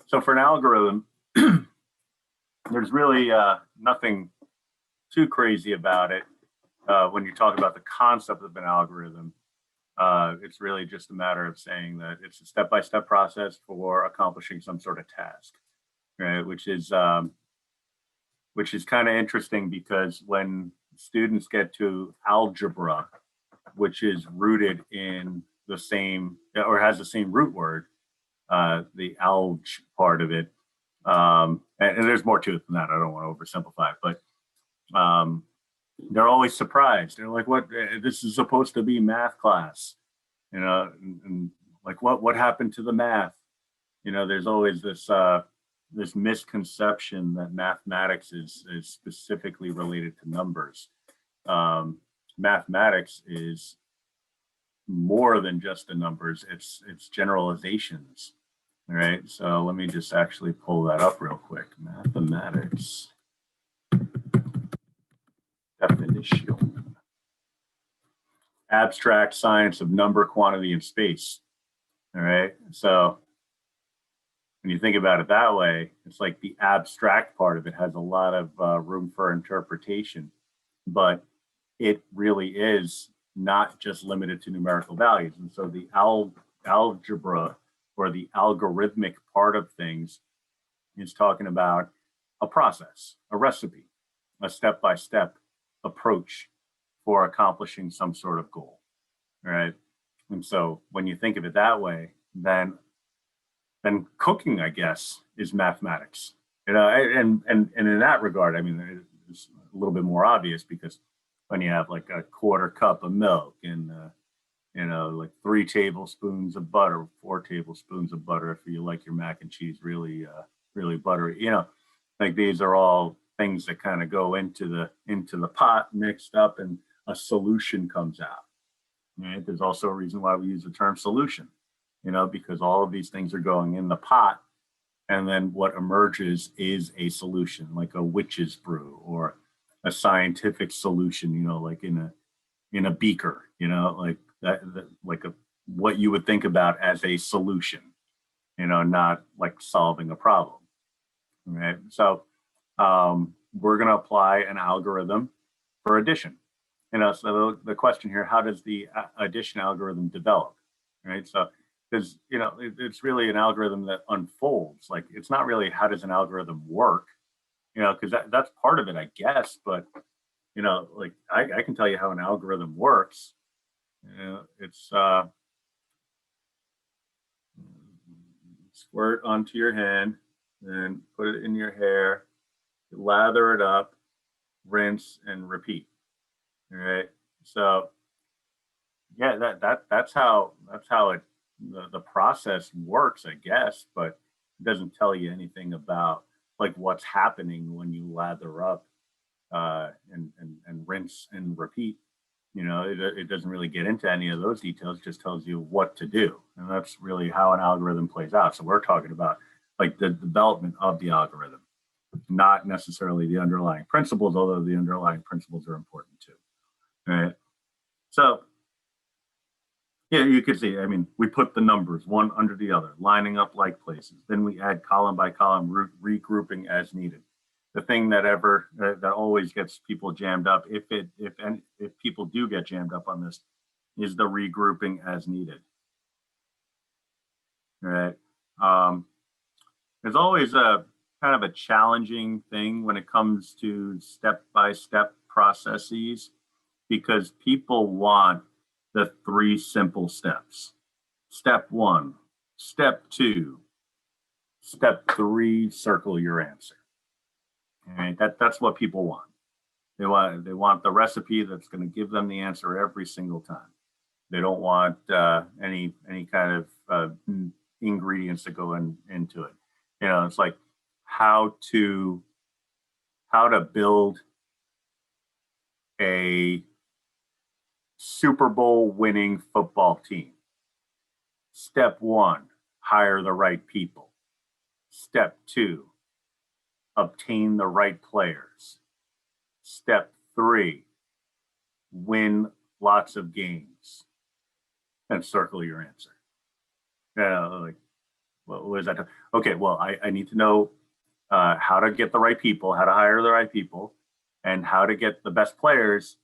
So for an algorithm, there's really nothing too crazy about it. When you talk about the concept of an algorithm, it's really just a matter of saying that it's a step-by-step process for accomplishing some sort of task, right? Which is kind of interesting because when students get to algebra, which is rooted in the same or has the same root word, the alg part of it, and there's more to it than that. I don't want to oversimplify it, but they're always surprised. They're like, "What? This is supposed to be math class, and like, what happened to the math?" There's always this misconception that mathematics is specifically related to numbers. Mathematics is more than just the numbers. It's generalizations. All right. So let me just actually pull that up real quick. Mathematics definition. Abstract science of number, quantity, and space. All right. So when you think about it that way, it's like the abstract part of it has a lot of room for interpretation, but it really is not just limited to numerical values. And so the algebra or the algorithmic part of things is talking about a process, a recipe, a step-by-step approach for accomplishing some sort of goal, right? And so when you think of it that way, then cooking, I guess, is mathematics. And in that regard, I mean, it's a little bit more obvious because when you have like a quarter cup of milk and like 3 tablespoons of butter, 4 tablespoons of butter if you like your mac and cheese really really buttery, like these are all things that kind of go into the pot mixed up and a solution comes out. Right? There's also a reason why we use the term solution, because all of these things are going in the pot, and then what emerges is a solution, like a witch's brew or a scientific solution, like in a beaker, like that like what you would think about as a solution, not like solving a problem. Right. So we're going to apply an algorithm for addition. So the question here, how does the addition algorithm develop? Right. So because it's really an algorithm that unfolds. Like it's not really how does an algorithm work, because that's part of it, I guess. But like I can tell you how an algorithm works. It's squirt onto your hand and put it in your hair, lather it up, rinse and repeat. All right. So yeah, that's how the process works, I guess, but it doesn't tell you anything about like what's happening when you lather up and rinse and repeat. It doesn't really get into any of those details, just tells you what to do. And that's really how an algorithm plays out. So we're talking about like the development of the algorithm, not necessarily the underlying principles, although the underlying principles are important too. All right. So yeah, you can see, I mean, we put the numbers one under the other, lining up like places. Then we add column by column regrouping as needed. The thing that always gets people jammed up, if people do get jammed up on this, is the regrouping as needed. All right. There's always a kind of a challenging thing when it comes to step-by-step processes, because people want the 3 simple steps. Step 1, step 2, step 3, circle your answer. All right, that's what people want. They want the recipe that's going to give them the answer every single time. They don't want any kind of ingredients that go into it. It's like how to build a Super Bowl winning football team. Step 1, hire the right people. Step 2, obtain the right players. Step 3, win lots of games. And circle your answer. Like What is that? Okay, well, I need to know how to get the right people, how to hire the right people, and how to get the best players,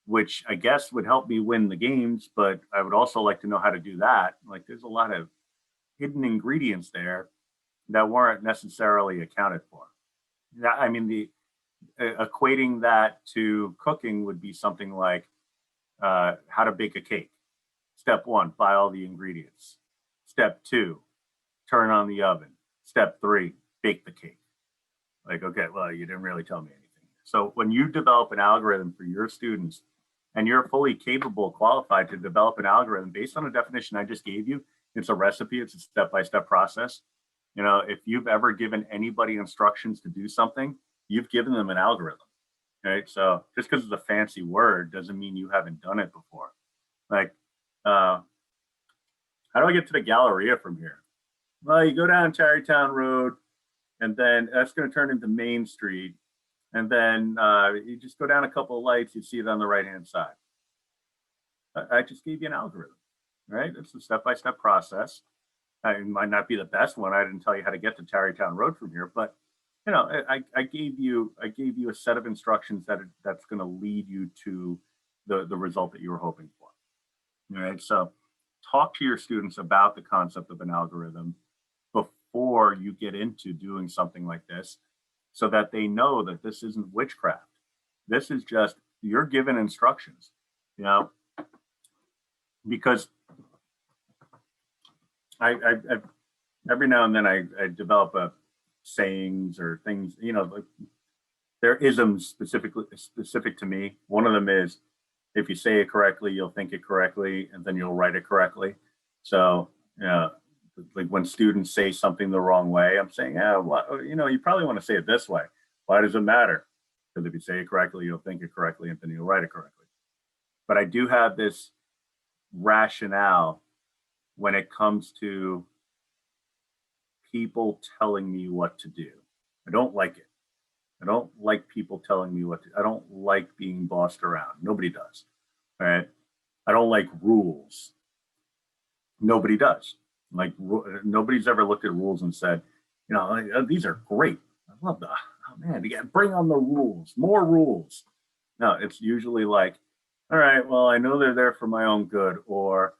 which I guess would help me win the games. But I would also like to know how to do that. Like, there's a lot of hidden ingredients there that weren't necessarily accounted for. I mean, the equating that to cooking would be something like how to bake a cake. Step one, buy all the ingredients. Step two, turn on the oven. Step three, bake the cake. Like, okay, well, you didn't really tell me anything. So when you develop an algorithm for your students and you're fully capable, qualified to develop an algorithm based on a definition I just gave you, it's a recipe, it's a step-by-step process. You know, if you've ever given anybody instructions to do something, you've given them an algorithm, right? So just because it's a fancy word doesn't mean you haven't done it before. Like, how do I get to the Galleria from here? Well, you go down Tarrytown Road, and then that's going to turn into Main Street. And then you just go down a couple of lights, you see it on the right-hand side. I just gave you an algorithm, right? It's a step-by-step process. It might not be the best one. I didn't tell you how to get to Tarrytown Road from here, but you know, I gave you a set of instructions that's going to lead you to the result that you were hoping for. All right. So talk to your students about the concept of an algorithm before you get into doing something like this, so that they know that this isn't witchcraft. This is just, you're given instructions, you know, because I every now and then I develop sayings or things, you know, like they're isms specific to me. One of them is, if you say it correctly, you'll think it correctly, and then you'll write it correctly. So, you know, like when students say something the wrong way, I'm saying, well, you know, you probably want to say it this way. Why does it matter? Because if you say it correctly, you'll think it correctly, and then you'll write it correctly. But I do have this rationale when it comes to people telling me what to do. I don't like it. I don't like people telling me what to. I don't like being bossed around. Nobody does. All right. I don't like rules. Nobody does. Like, nobody's ever looked at rules and said, you know, these are great. I love the, oh man, bring on the rules, more rules. No, it's usually like, all right, well, I know they're there for my own good, or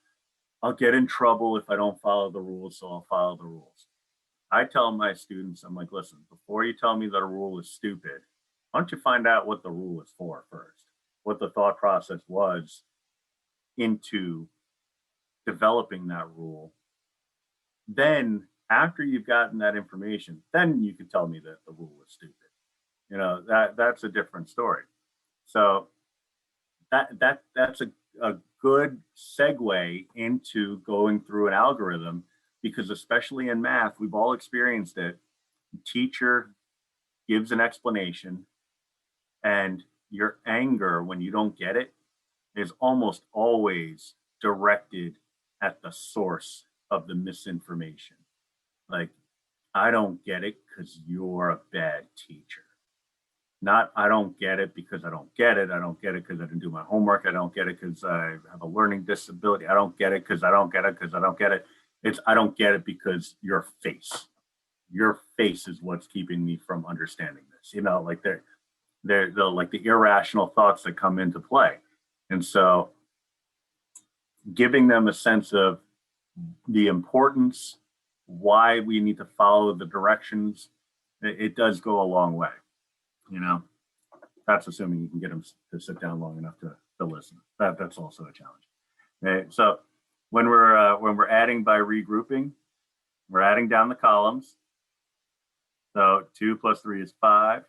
I'll get in trouble if I don't follow the rules, so I'll follow the rules. I tell my students, I'm like, listen, before you tell me that a rule is stupid, why don't you find out what the rule is for first, what the thought process was into developing that rule. Then after you've gotten that information, then you can tell me that the rule is stupid. You know, that's a different story. So that's a good segue into going through an algorithm, because especially in math, we've all experienced it. The teacher gives an explanation, and your anger when you don't get it is almost always directed at the source of the misinformation. Like, I don't get it because you're a bad teacher. Not, I don't get it because I don't get it. I don't get it because I didn't do my homework. I don't get it because I have a learning disability. I don't get it because I don't get it because I don't get it. It's, I don't get it because your face is what's keeping me from understanding this. You know, like they're like the irrational thoughts that come into play. And so giving them a sense of the importance, why we need to follow the directions, it does go a long way. You know, that's assuming you can get them to sit down long enough to listen. That's also a challenge. Okay, so when we're adding by regrouping, we're adding down the columns. So 2 plus 3 is 5.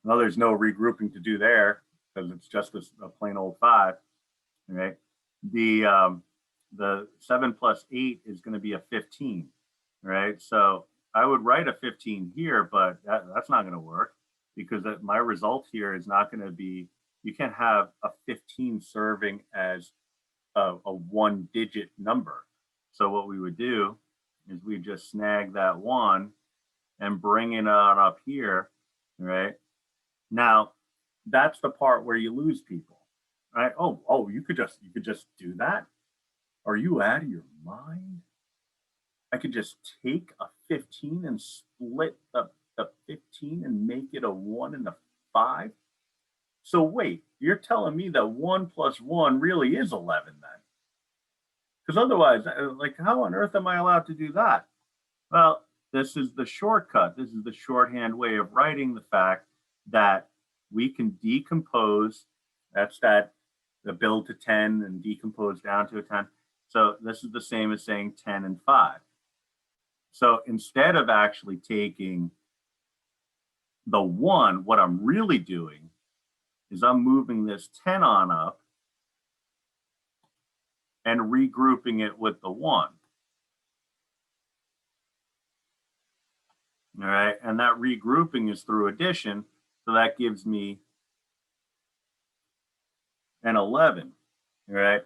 Well, there's no regrouping to do there because it's just a plain old 5. Okay, the 7 plus 8 is going to be a 15. Right, so I would write a 15 here, but that's not going to work, because my result here is not going to be, you can't have a 15 serving as a 1-digit number. So what we would do is we just snag that 1 and bring it on up here, right? Now, that's the part where you lose people, right? Oh, you could just do that? Are you out of your mind? I could just take a 15 and split the 15 and make it a 1 and a 5. So wait, you're telling me that 1 plus 1 really is 11 then? Because otherwise, like, how on earth am I allowed to do that? Well, this is the shortcut. This is the shorthand way of writing the fact that we can decompose. That's the build to 10 and decompose down to a 10. So this is the same as saying 10 and 5. So instead of actually taking the 1, what I'm really doing is I'm moving this 10 on up and regrouping it with the 1. All right, and that regrouping is through addition, so that gives me an 11. All right,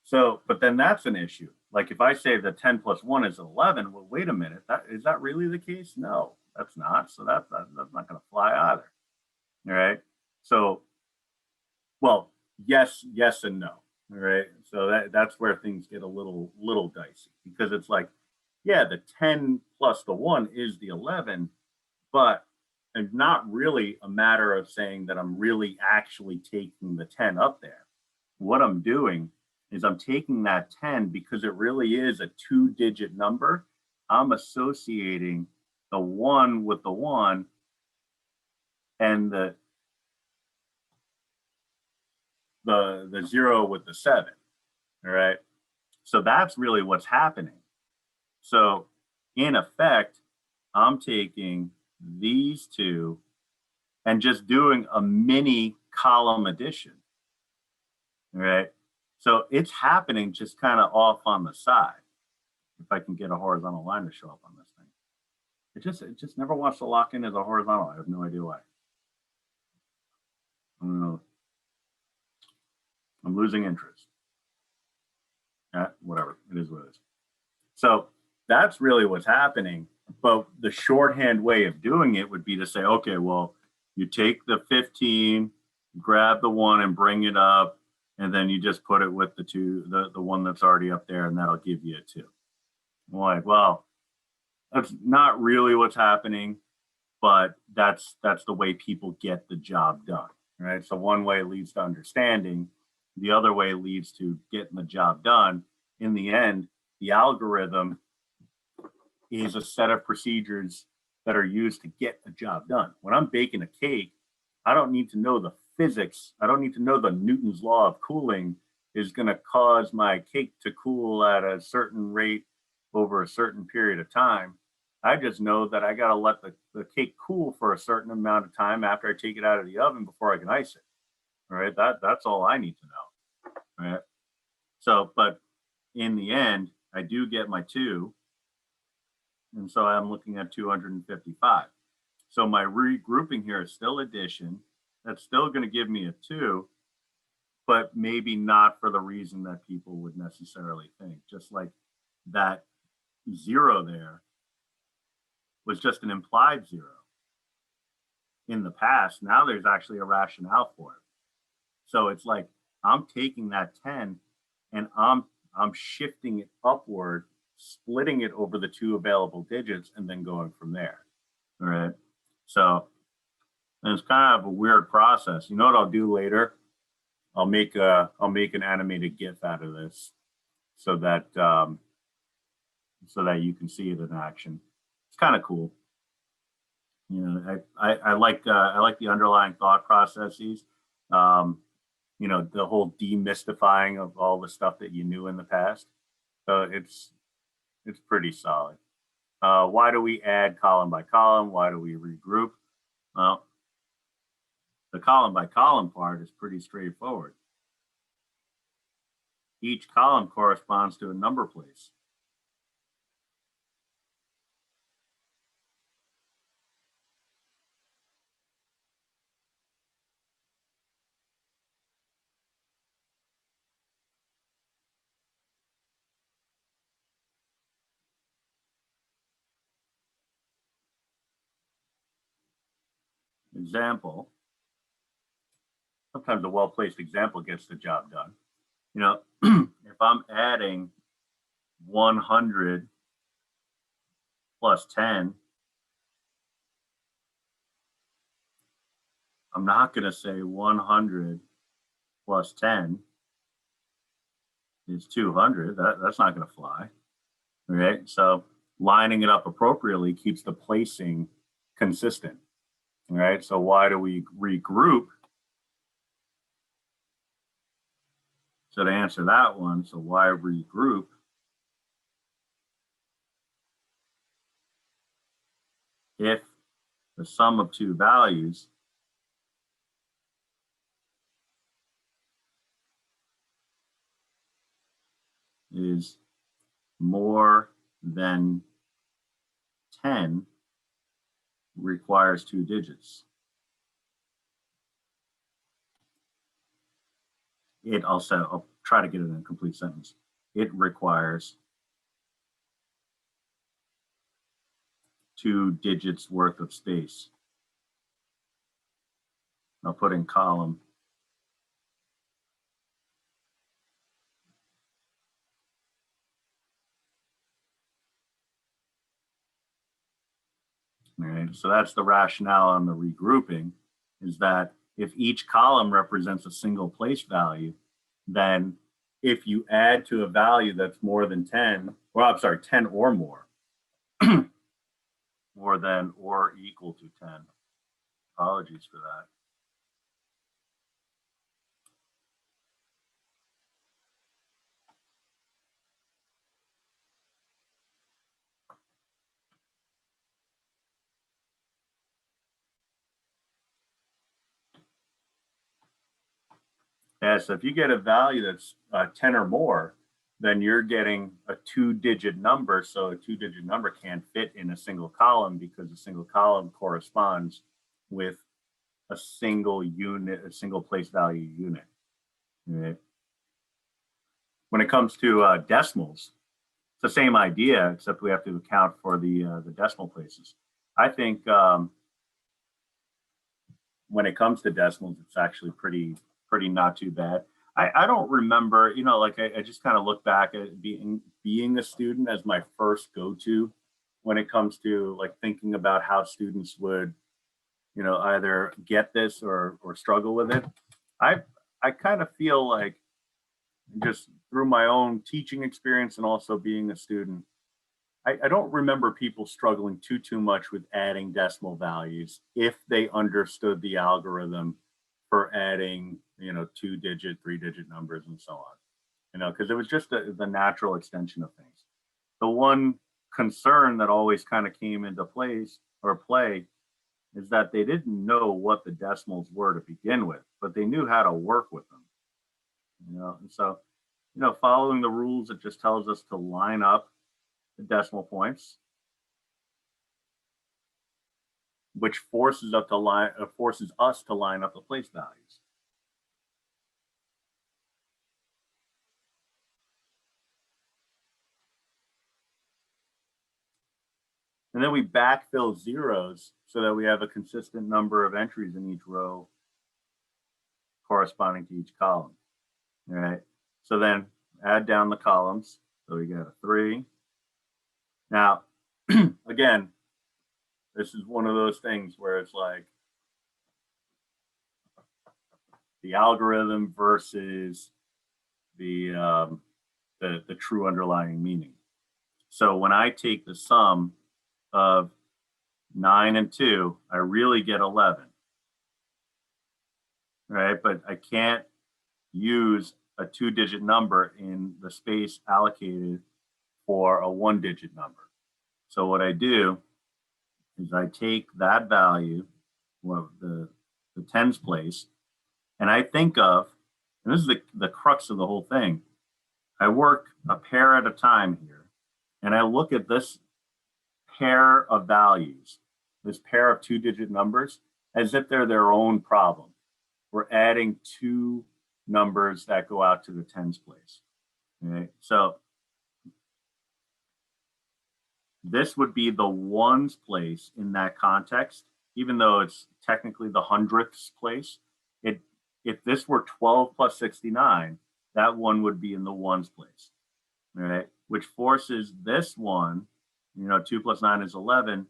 so but then that's an issue. Like if I say that 10 plus 1 is 11, well, wait a minute, is that really the case? No, that's not. So that's not going to fly either. All right, so well, yes and no. All right, so that's where things get a little dicey, because it's like, yeah, the 10 plus the 1 is the 11, but it's not really a matter of saying that I'm really actually taking the 10 up there. What I'm doing is I'm taking that 10 because it really is a 2-digit number. I'm associating the 1 with the 1 and the 0 with the 7. All right, so that's really what's happening. So in effect, I'm taking these two and just doing a mini column addition. All right, so it's happening just kind of off on the side. If I can get a horizontal line to show up on this thing, it just never wants to lock in as a horizontal. I have no idea why. I'm losing interest. Whatever, it is what it is. So that's really what's happening. But the shorthand way of doing it would be to say, okay, well, you take the 15, grab the 1 and bring it up, and then you just put it with the 2, the 1 that's already up there, and that'll give you a 2. I'm like, well, that's not really what's happening, but that's the way people get the job done, right? So one way leads to understanding, the other way leads to getting the job done. In the end, the algorithm is a set of procedures that are used to get the job done. When I'm baking a cake, I don't need to know the physics. I don't need to know the Newton's law of cooling is going to cause my cake to cool at a certain rate over a certain period of time. I just know that I got to let the cake cool for a certain amount of time after I take it out of the oven before I can ice it. All right, that's all I need to know. All right. So, but in the end, I do get my 2. And so I'm looking at 255. So my regrouping here is still addition. That's still going to give me a 2, but maybe not for the reason that people would necessarily think. Just like that 0 there was just an implied 0 in the past. Now there's actually a rationale for it. So it's like I'm taking that 10 and I'm shifting it upward, splitting it over the 2 available digits, and then going from there. All right. So it's kind of a weird process. You know what I'll do later? I'll make an animated GIF out of this so that you can see it in action. It's kind of cool. You know, I like the underlying thought processes. You know, the whole demystifying of all the stuff that you knew in the past. So it's pretty solid. Why do we add column by column? Why do we regroup? Well, the column by column part is pretty straightforward. Each column corresponds to a number place. Example. Sometimes a well-placed example gets the job done. You know, if I'm adding 100 plus 10, I'm not going to say 100 plus 10 is 200. That's not going to fly. All right. So lining it up appropriately keeps the placing consistent. All right. So why do we regroup? So to answer that one, so why regroup? If the sum of two values is more than 10 requires two digits. I'll try to get it in a complete sentence. It requires 2 digits worth of space. I'll put in column. All right, so that's the rationale on the regrouping, is that if each column represents a single place value, then if you add to a value that's more than 10, well, I'm sorry, 10 or more, more than or equal to 10. Apologies for that. Yeah, so if you get a value that's 10 or more, then you're getting a 2-digit number. So a 2-digit number can't fit in a single column because a single column corresponds with a single unit, a single place value unit. Right? When it comes to decimals, it's the same idea, except we have to account for the decimal places. I think when it comes to decimals, it's actually pretty not too bad. I don't remember, like I just kind of look back at being a student as my first go-to when it comes to like thinking about how students would, either get this or struggle with it. I kind of feel like just through my own teaching experience and also being a student, I don't remember people struggling too much with adding decimal values if they understood the algorithm for adding, 2-digit, 3-digit numbers and so on, because it was just the natural extension of things. The one concern that always kind of came into play is that they didn't know what the decimals were to begin with, but they knew how to work with them, and so, following the rules, it just tells us to line up the decimal points, which forces us to line up the place values. And then we backfill zeros so that we have a consistent number of entries in each row corresponding to each column. All right. So then add down the columns. So we got a 3. Now, again, this is one of those things where it's like the algorithm versus the true underlying meaning. So when I take the sum of 9 and 2, I really get 11. Right? But I can't use a 2-digit number in the space allocated for a 1-digit number. So what I do is I take that value, well, the tens place, and I think of, and this is the crux of the whole thing, I work a pair at a time here, and I look at this pair of values, this pair of 2-digit numbers, as if they're their own problem. We're adding 2 numbers that go out to the tens place. Okay? So this would be the ones place in that context, even though it's technically the hundredths place. If this were 12 plus 69, that one would be in the ones place, right? Which forces this one 2 plus 9 is 11,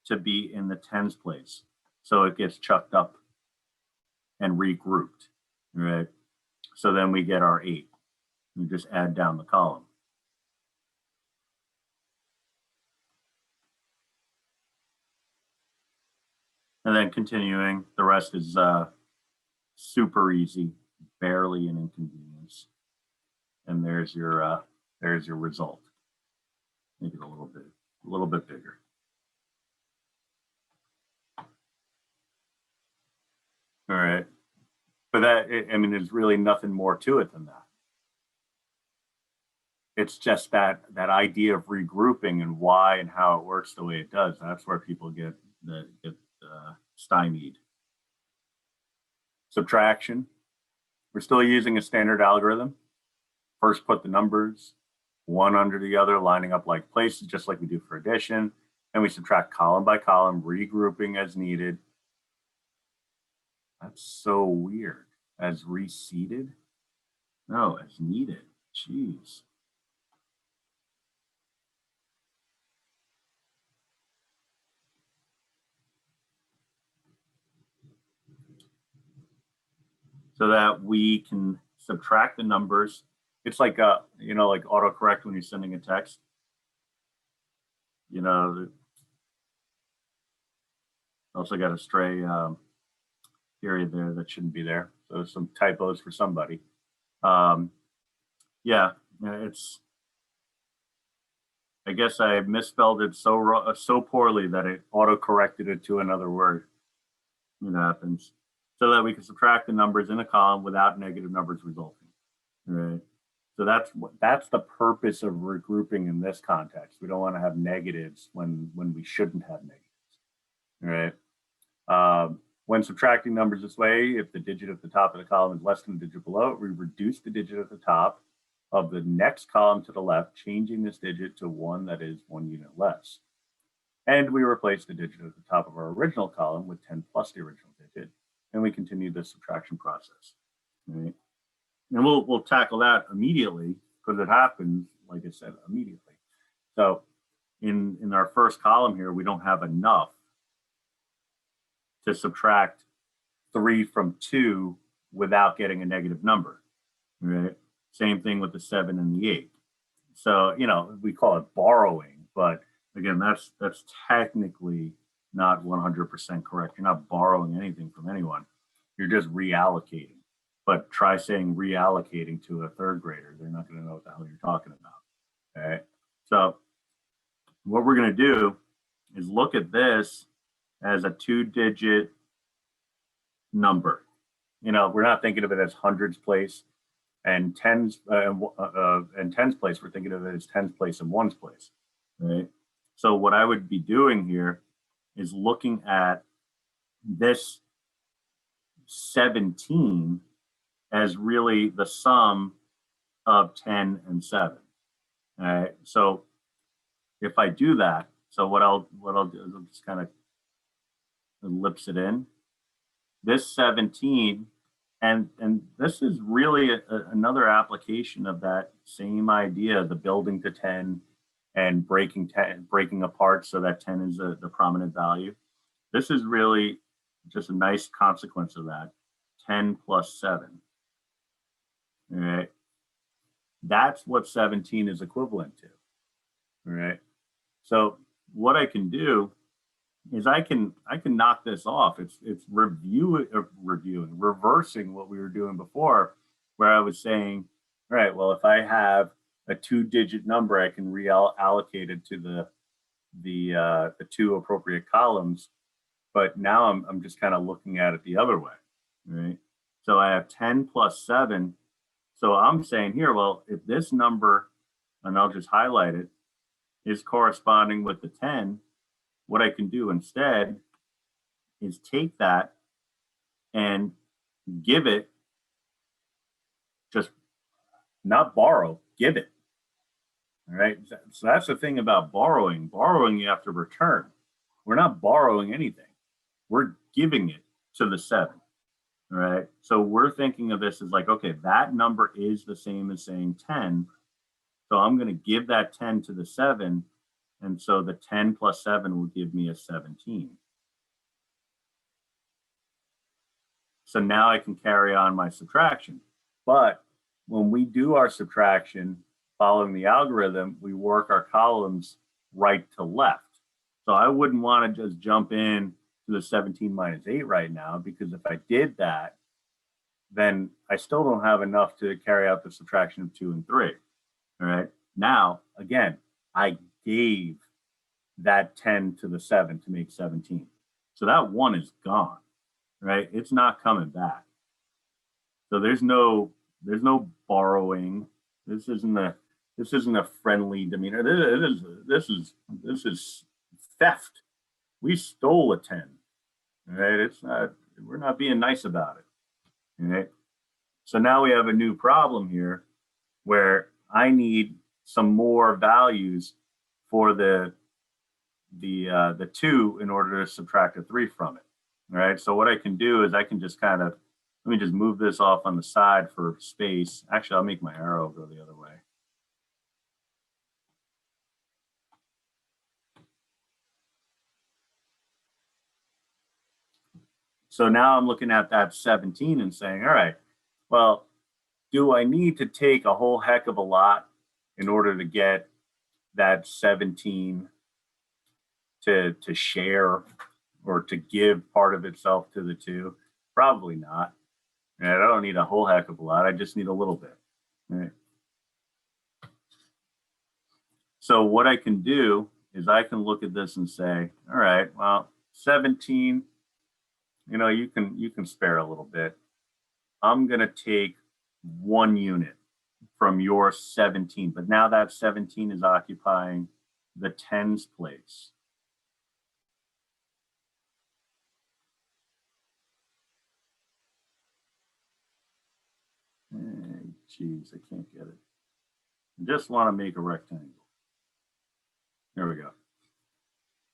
to be in the tens place. So it gets chucked up and regrouped, right? So then we get our 8. We just add down the column. And then continuing, the rest is super easy, barely an inconvenience. And there's your result. Make it a little bit bigger. All right, but there's really nothing more to it than that. It's just that idea of regrouping and why and how it works the way it does. That's where people get stymied. Subtraction. We're still using a standard algorithm. First, put the numbers one under the other, lining up like places, just like we do for addition. And we subtract column by column, regrouping as needed. That's so weird. As reseated? No, as needed. Jeez. So that we can subtract the numbers. It's like like autocorrect when you're sending a text. Also got a stray period there that shouldn't be there. So some typos for somebody. Yeah, it's. I guess I misspelled it so poorly that it auto-corrected it to another word. It happens. So that we can subtract the numbers in a column without negative numbers resulting. Right. So that's the purpose of regrouping in this context. We don't want to have negatives when we shouldn't have negatives. Right. When subtracting numbers this way, if the digit at the top of the column is less than the digit below it, we reduce the digit at the top of the next column to the left, changing this digit to one that is 1 unit less. And we replace the digit at the top of our original column with 10 plus the original digit, and we continue the subtraction process. Right? And we'll tackle that immediately because it happens, like I said, immediately. So in our first column here, we don't have enough to subtract 3 from 2 without getting a negative number. Right? Same thing with the 7 and the 8. So, we call it borrowing, but again, that's technically not 100% correct. You're not borrowing anything from anyone. You're just reallocating. But try saying reallocating to a third grader. They're not going to know what the hell you're talking about. Okay. So what we're going to do is look at this as a 2-digit number. We're not thinking of it as hundreds place and tens place. We're thinking of it as tens place and ones place. Right. So what I would be doing here is looking at this 17 as really the sum of 10 and 7. All right. So if I do that, so what I'll do is I'll just kind of ellipse it in. This 17, and this is really another application of that same idea, the building to 10 and breaking apart so that 10 is the prominent value. This is really just a nice consequence of that. 10 plus 7. All right. That's what 17 is equivalent to. All right. So what I can do is I can knock this off. It's reversing what we were doing before, where I was saying, all right, well, if I have a 2-digit number, I can reallocate it to the 2 appropriate columns. But now I'm just kind of looking at it the other way, right? So I have 10 plus 7. So I'm saying here, well, if this number, and I'll just highlight it, is corresponding with the 10, what I can do instead is take that and give it, just not borrow, give it. All right. So that's the thing about borrowing. Borrowing, you have to return. We're not borrowing anything. We're giving it to the 7. All right. So we're thinking of this as like, okay, that number is the same as saying 10. So I'm going to give that 10 to the 7. And so the 10 plus 7 will give me a 17. So now I can carry on my subtraction. But when we do our subtraction following the algorithm, we work our columns right to left. So I wouldn't want to just jump in to the 17 minus 8 right now, because if I did that, then I still don't have enough to carry out the subtraction of 2 and 3. All right. Now, again, I gave that 10 to the 7 to make 17. So that 1 is gone, right? It's not coming back. So there's no borrowing. This isn't a friendly demeanor. This is theft. We stole a 10. Right? It's not, we're not being nice about it. Right? So now we have a new problem here where I need some more values for the 2 in order to subtract a 3 from it. All right. So what I can do is I can just kind of, let me just move this off on the side for space. Actually, I'll make my arrow go the other way. So now I'm looking at that 17 and saying, all right, well, do I need to take a whole heck of a lot in order to get that 17 to share or to give part of itself to the 2? Probably not. And I don't need a whole heck of a lot. I just need a little bit. Right. So what I can do is I can look at this and say, all right, well, 17, you can spare a little bit. I'm going to take 1 unit from your 17, but now that 17 is occupying the 10's place. Geez, I can't get it. I just want to make a rectangle. There we go.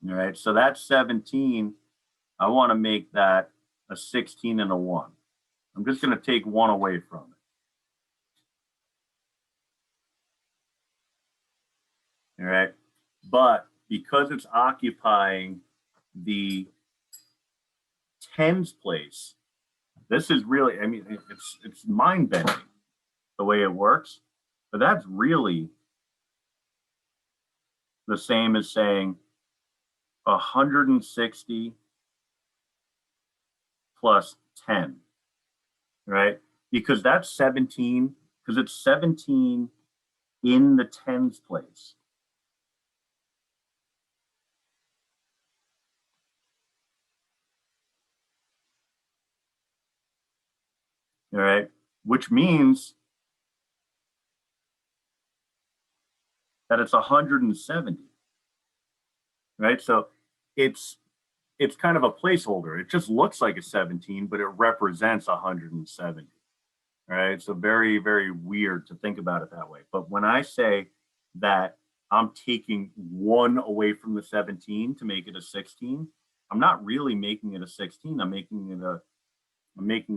All right, so that's 17. I want to make that a 16 and a 1. I'm just going to take 1 away from it. All right, but because it's occupying the 10's place, this is really, I mean, it's mind-bending the way it works, but that's really the same as saying 160 plus 10, right? Because that's 17, because it's 17 in the 10's place. All right, which means that it's 170, right? So it's kind of a placeholder. It just looks like a 17, but it represents 170. All right, so very, very weird to think about it that way. But when I say that I'm taking 1 away from the 17 to make it a 16, I'm not really making it a 16. I'm making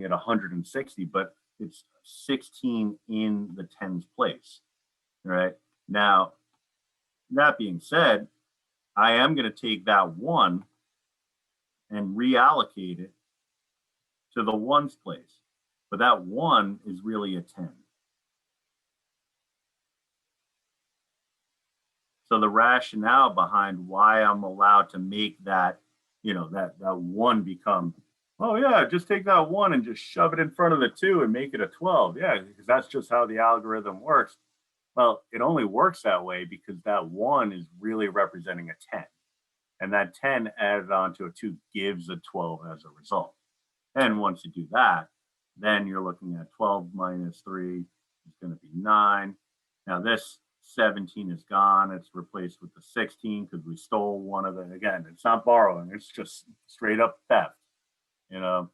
it 160, but it's 16 in the 10's place. All right. Now, that being said, I am going to take that 1 and reallocate it to the 1's place. But that 1 is really a 10. So the rationale behind why I'm allowed to make that, that 1 become, oh yeah, just take that 1 and just shove it in front of the 2 and make it a 12. Yeah, because that's just how the algorithm works. Well, it only works that way because that 1 is really representing a 10. And that 10 added on to a 2 gives a 12 as a result. And once you do that, then you're looking at 12 minus 3 is going to be 9. Now this 17 is gone. It's replaced with the 16 because we stole one of them. Again, it's not borrowing. It's just straight up theft. So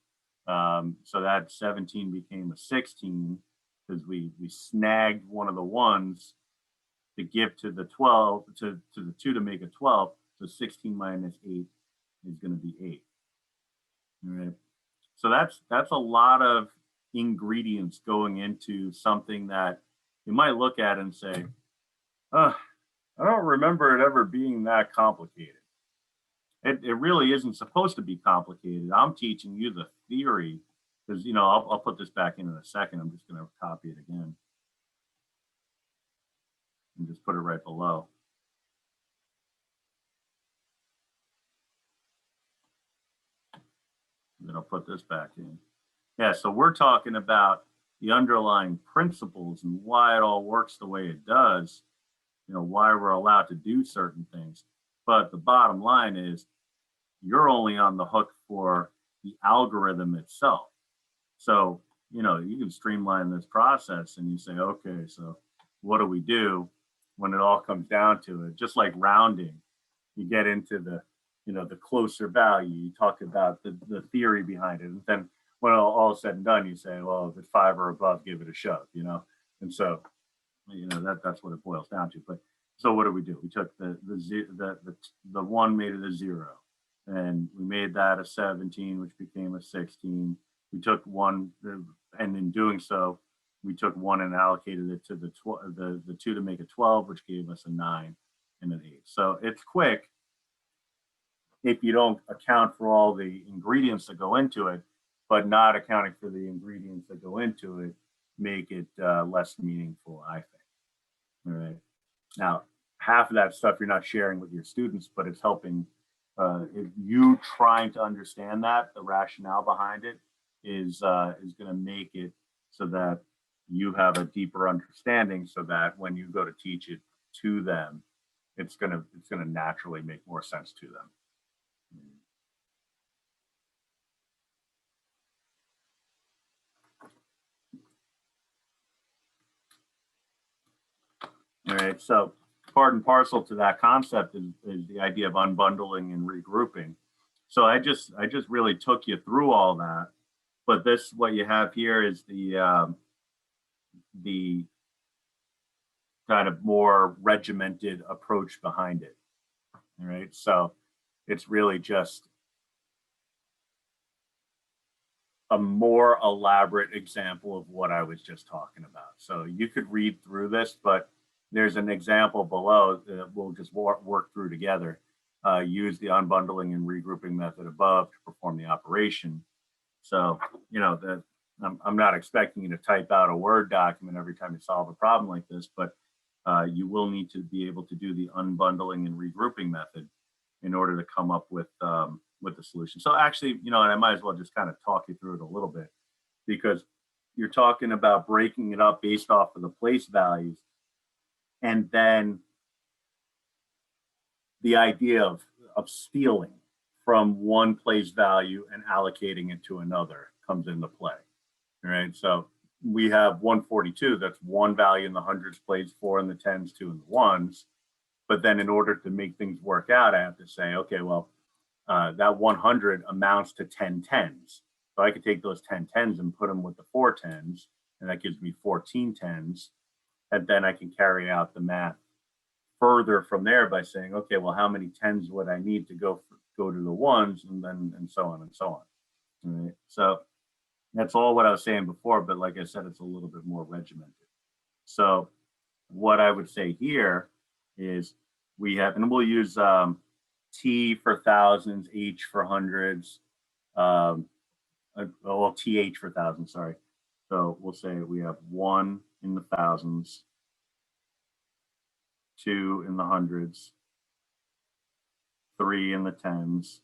that 17 became a 16 because we snagged one of the 1s to give to the 12, to the 2 to make a 12. So 16 minus 8 is going to be 8. All right. So that's a lot of ingredients going into something that you might look at and say, oh, I don't remember it ever being that complicated. It really isn't supposed to be complicated. I'm teaching you the theory because, I'll put this back in a second. I'm just going to copy it again and just put it right below. And then I'll put this back in. Yeah, so we're talking about the underlying principles and why it all works the way it does, why we're allowed to do certain things. But the bottom line is you're only on the hook for the algorithm itself. So, you can streamline this process and you say, okay, so what do we do when it all comes down to it? Just like rounding, you get into the closer value, you talk about the theory behind it. And then when all is said and done, you say, well, if it's 5 or above, give it a shove, And so, that's what it boils down to. But so what do? We took the 1, made it a 0. And we made that a 17, which became a 16. We took 1, and in doing so, we took 1 and allocated it to the 2 to make a 12, which gave us a 9 and an 8. So it's quick if you don't account for all the ingredients that go into it, but not accounting for the ingredients that go into it make it less meaningful, I think. All right. Now, half of that stuff you're not sharing with your students, but it's helping you trying to understand that the rationale behind it is going to make it so that you have a deeper understanding, so that when you go to teach it to them, it's going to naturally make more sense to them. All right, so part and parcel to that concept is the idea of unbundling and regrouping. So I just really took you through all that, but what you have here is the kind of more regimented approach behind it. All right, so it's really just a more elaborate example of what I was just talking about. So you could read through this, but there's an example below that we'll just work through together. Use the unbundling and regrouping method above to perform the operation. So, I'm not expecting you to type out a Word document every time you solve a problem like this, but you will need to be able to do the unbundling and regrouping method in order to come up with the solution. So actually, and I might as well just kind of talk you through it a little bit, because you're talking about breaking it up based off of the place values, and then the idea of stealing from one place value and allocating it to another comes into play. All right, so we have 142, that's 1 value in the hundreds place, 4 in the tens, 2 in the ones. But then in order to make things work out, I have to say, okay, well, that 100 amounts to 10 tens. So I could take those 10 tens and put them with the 4 tens, and that gives me 14 tens. And then I can carry out the math further from there by saying, okay, well, how many tens would I need to go to the ones, and so on and so on. All right. So that's all what I was saying before, but like I said, it's a little bit more regimented. So what I would say here is we have, and we'll use T for thousands, H for hundreds, well, TH for thousands, sorry. So we'll say we have 1 in the thousands, 2 in the hundreds, 3 in the tens,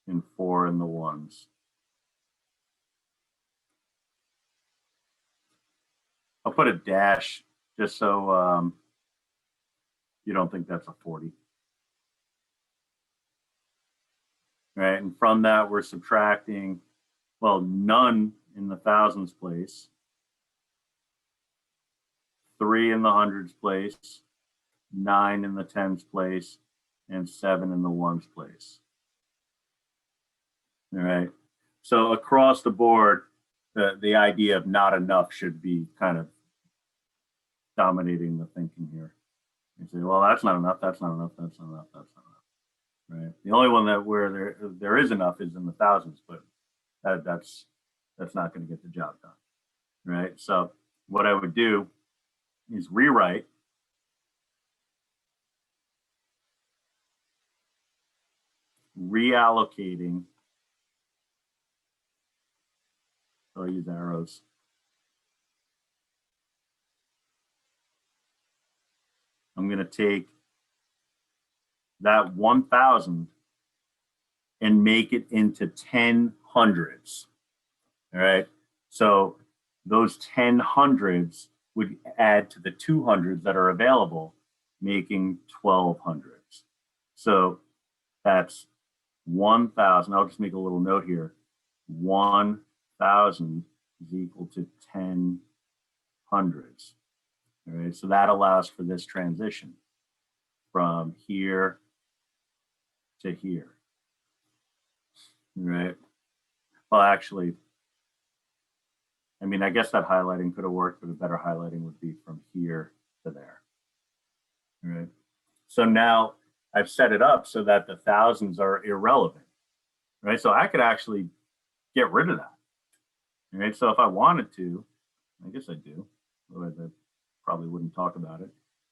and 4 in the ones. I'll put a dash just so you don't think that's a 40. Right, and from that we're subtracting, well, none in the thousands place, 3 in the hundreds place, 9 in the tens place, and 7 in the ones place. All right, so across the board, the idea of not enough should be kind of dominating the thinking here. You say, well, that's not enough, that's not enough, that's not enough, that's not enough. Right. The only one that where there is enough is in the thousands, but that's not going to get the job done. Right. So what I would do is rewrite reallocating. I'll use arrows. I'm going to take that 1,000 and make it into 10 hundreds. All right. So those 10 hundreds would add to the 200s that are available, making 1,200s. So that's 1,000. I'll just make a little note here. 1,000 is equal to 10 hundreds. All right. So that allows for this transition from here to here. Right. Well, actually, I mean, I guess that highlighting could have worked, but a better highlighting would be from here to there. All right. So now I've set it up so that the thousands are irrelevant. Right. So I could actually get rid of that. All right. So if I wanted to, I guess I do. Otherwise, I probably wouldn't talk about it.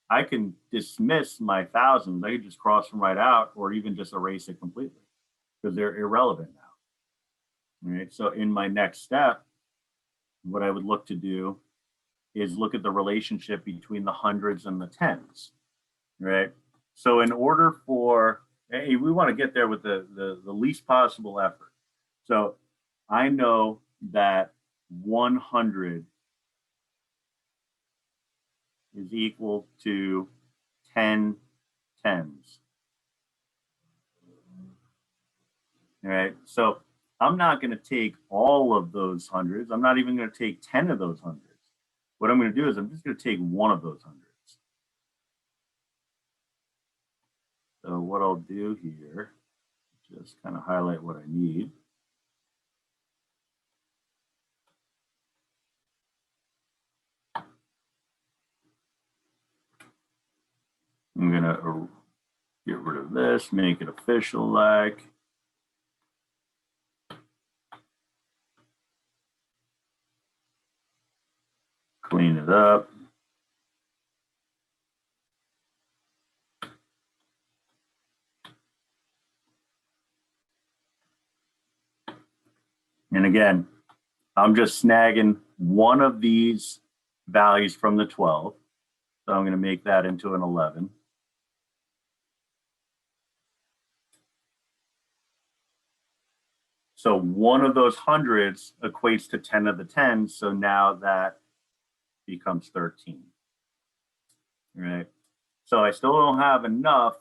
I can dismiss my thousands. I could just cross them right out, or even just erase it completely because they're irrelevant now. All right. So in my next step, what I would look to do is look at the relationship between the hundreds and the tens. Right. So in order for, hey, we want to get there with the least possible effort. So I know that 100 is equal to 10 tens. All right. So I'm not going to take all of those hundreds. I'm not even going to take 10 of those hundreds. What I'm going to do is I'm just going to take one of those hundreds. So what I'll do here, just kind of highlight what I need. I'm going to get rid of this, make it official like. Clean it up. And again, I'm just snagging one of these values from the 12. So I'm going to make that into an 11. So one of those hundreds equates to 10 of the 10s. So now that becomes 13. Right. So I still don't have enough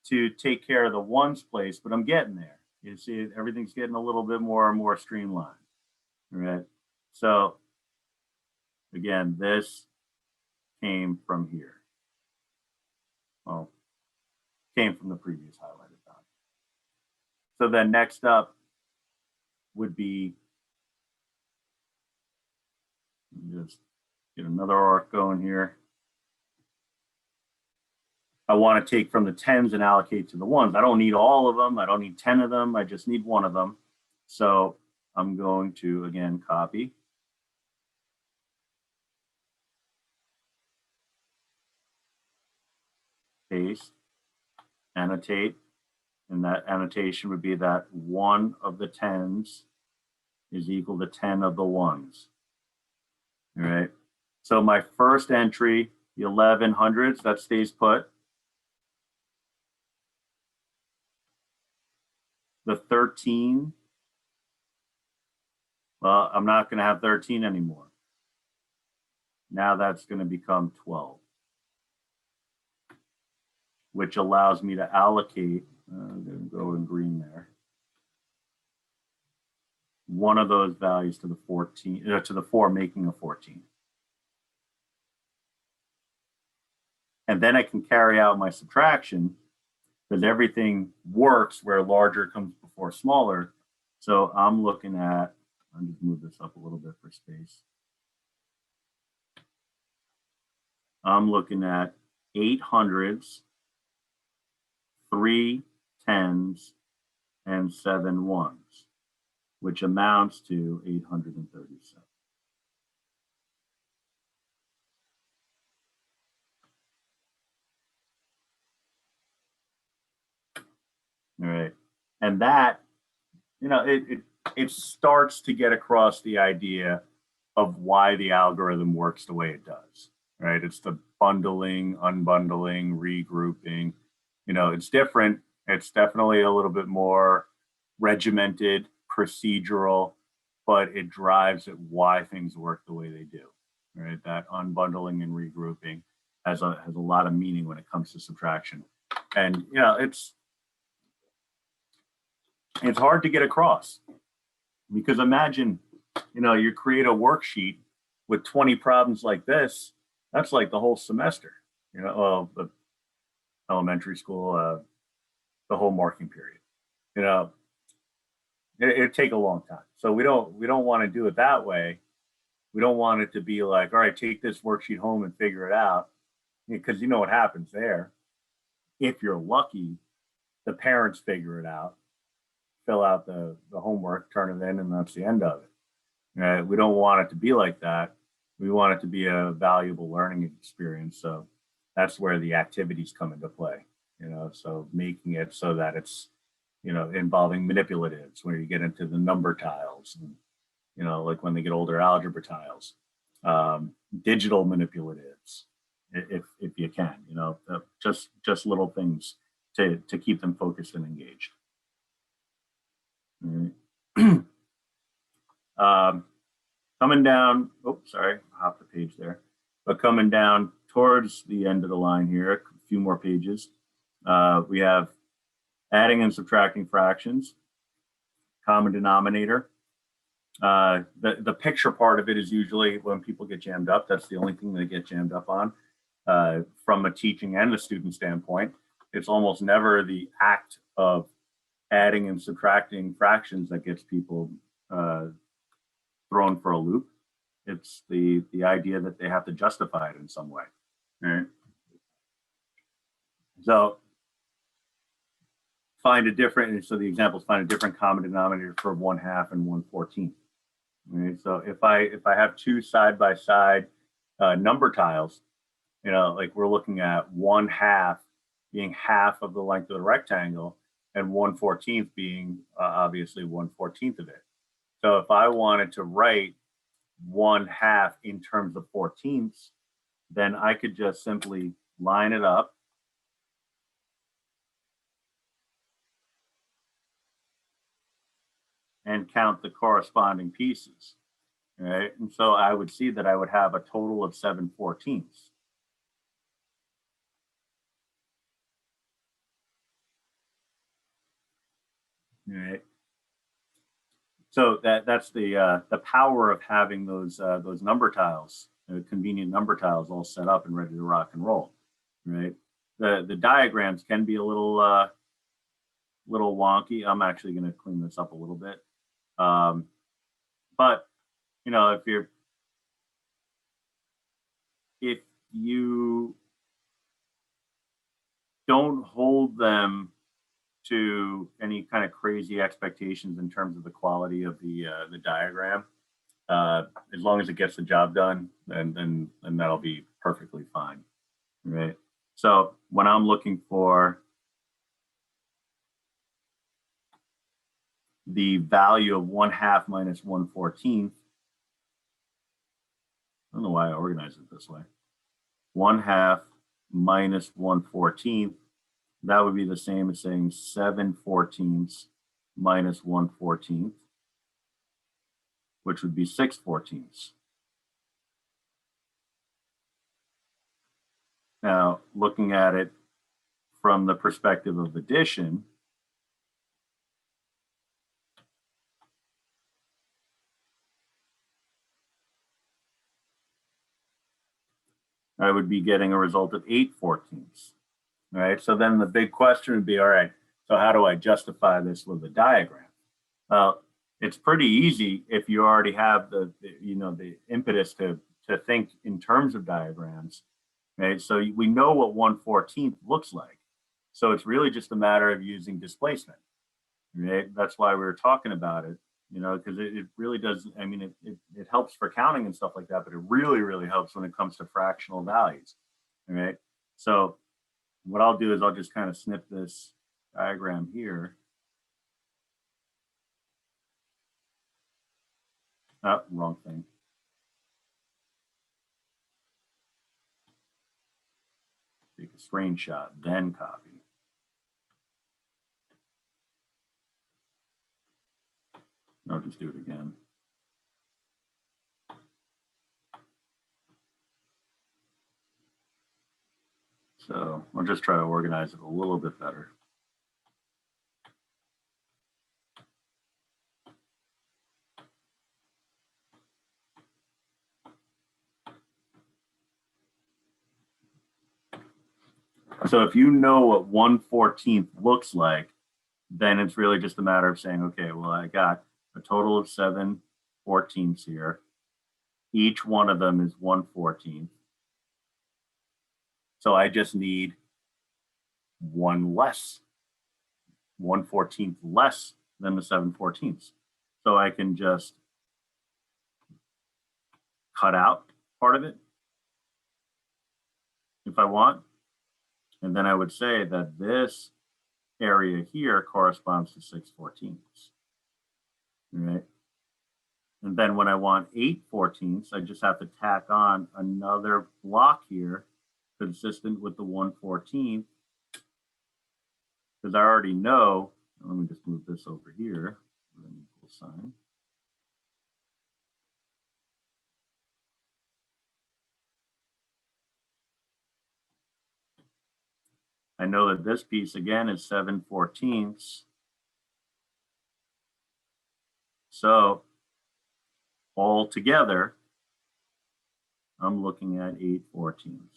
to take care of the ones place, but I'm getting there. You see, everything's getting a little bit more and more streamlined. Right. So again, this came from here. Well, came from the previous highlighted value. So then next up would be just get another arc going here. I want to take from the tens and allocate to the ones. I don't need all of them. I don't need 10 of them. I just need one of them. So I'm going to, again, copy. Paste, annotate, and that annotation would be that one of the tens is equal to 10 of the ones. All right. So my first entry, the 1100s, that stays put. The 13, well, I'm not going to have 13 anymore. Now that's going to become 12, which allows me to allocate, I'm going to go in green there, one of those values to the 14, to the 4, making a 14. And then I can carry out my subtraction because everything works where larger comes before smaller. So I'm looking at, I'll just move this up a little bit for space. I'm looking at 800s, 3 10s, and 7 1s, which amounts to 837. All right. And that, it starts to get across the idea of why the algorithm works the way it does, right? It's the bundling, unbundling, regrouping. It's different. It's definitely a little bit more regimented, procedural, but it drives at why things work the way they do, right? That unbundling and regrouping has a lot of meaning when it comes to subtraction. And, it's hard to get across because imagine, you create a worksheet with 20 problems like this. That's like the whole semester, the elementary school, the whole marking period. It'd take a long time. So we don't want to do it that way. We don't want it to be like, all right, take this worksheet home and figure it out, because you know what happens there. If you're lucky, the parents figure it out, fill out the homework, turn it in, and that's the end of it. We don't want it to be like that. We want it to be a valuable learning experience. So that's where the activities come into play. So making it so that it's, involving manipulatives, where you get into the number tiles, and, like when they get older, algebra tiles, digital manipulatives, if you can, just little things to keep them focused and engaged. Coming down, sorry, I hopped the page there, but coming down towards the end of the line here, a few more pages, we have adding and subtracting fractions, common denominator. The picture part of it is usually when people get jammed up. That's the only thing they get jammed up on. From a teaching and the student standpoint, it's almost never the act of adding and subtracting fractions that gets people thrown for a loop. It's the idea that they have to justify it in some way. Right? So find a different, so the examples find a different common denominator for 1/2 and 1/14. Right? So if I have two side by side number tiles, like we're looking at 1/2 being half of the length of the rectangle, and 1/14 being obviously 1/14 of it. So if I wanted to write 1/2 in terms of 14ths, then I could just simply line it up and count the corresponding pieces, right? And so I would see that I would have a total of 7/14ths. Right. So that's the power of having those number tiles, convenient number tiles, all set up and ready to rock and roll. Right. The diagrams can be a little wonky. I'm actually going to clean this up a little bit. But if you don't hold them to any kind of crazy expectations in terms of the quality of the diagram, as long as it gets the job done, then that'll be perfectly fine, right? So when I'm looking for the value of 1/2 minus 1/14, I don't know why I organized it this way. 1/2 minus 1/14, that would be the same as saying 7/14 minus 1/14, which would be 6/14. Now, looking at it from the perspective of addition, I would be getting a result of 8/14. All right, so then the big question would be, all right, so how do I justify this with a diagram? Well, it's pretty easy if you already have the impetus to think in terms of diagrams, right? So we know what 1/14 looks like. So it's really just a matter of using displacement, right? That's why we were talking about it, because it really does. I mean, it helps for counting and stuff like that, but it really, really helps when it comes to fractional values, right? So what I'll do is I'll just kind of snip this diagram here. Oh, wrong thing. Take a screenshot, then copy. I'll just do it again. So I'll just try to organize it a little bit better. So if you know what 1/14 looks like, then it's really just a matter of saying, okay, well, I got a total of 7/14 here. Each one of them is 1/14. So I just need one less, 1/14 less than the 7/14. So I can just cut out part of it if I want. And then I would say that this area here corresponds to 6/14. Right? And then when I want 8/14, I just have to tack on another block here consistent with the 1/14, because I already know, let me just move this over here, an equal sign. I know that this piece again is 7/14. So all together, I'm looking at 8/14.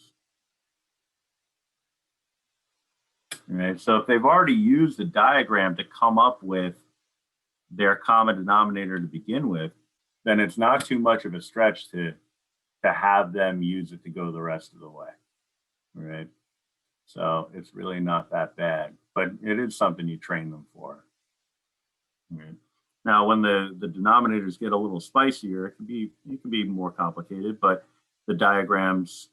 Right. So if they've already used the diagram to come up with their common denominator to begin with, then it's not too much of a stretch to have them use it to go the rest of the way. Right. So it's really not that bad, but it is something you train them for. Right. Now, when the denominators get a little spicier, it can be more complicated, but the diagrams,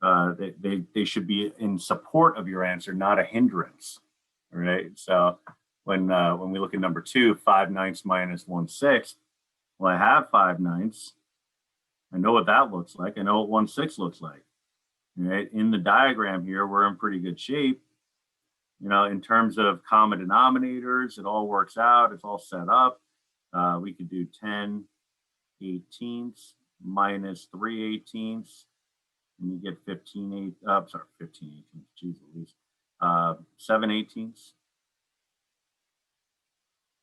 they should be in support of your answer, not a hindrance. Right. So when we look at number 2, 5/9 minus 1/6, well, I have 5/9. I know what that looks like. I know what 1/6 looks like. Right. In the diagram here, we're in pretty good shape. You know, in terms of common denominators, it all works out. It's all set up. We could do 10/18 minus 3/18, and you get 15/18. Sorry, 15/18. Geez Louise. 7/18.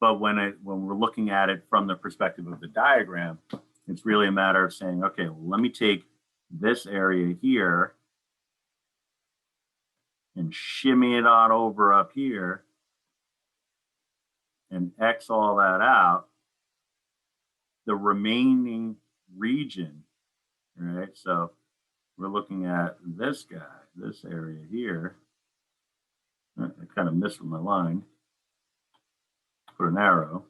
But when we're looking at it from the perspective of the diagram, it's really a matter of saying, okay, well, let me take this area here and shimmy it on over up here and X all that out. The remaining region, right? So we're looking at this guy, this area here. I kind of missed with my line. Put an arrow.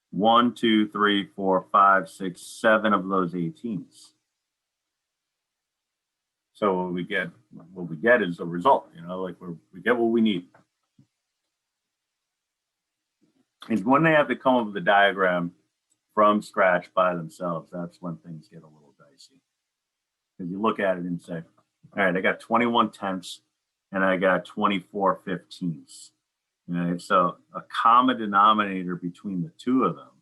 1, 2, 3, 4, 5, 6, 7 of those 18s. So what we get is a result, you know, like we get what we need. Is when they have to come up with a diagram from scratch by themselves, that's when things get a little dicey. Because you look at it and say, all right, I got 21/10 and I got 24/15. Right? So a common denominator between the two of them,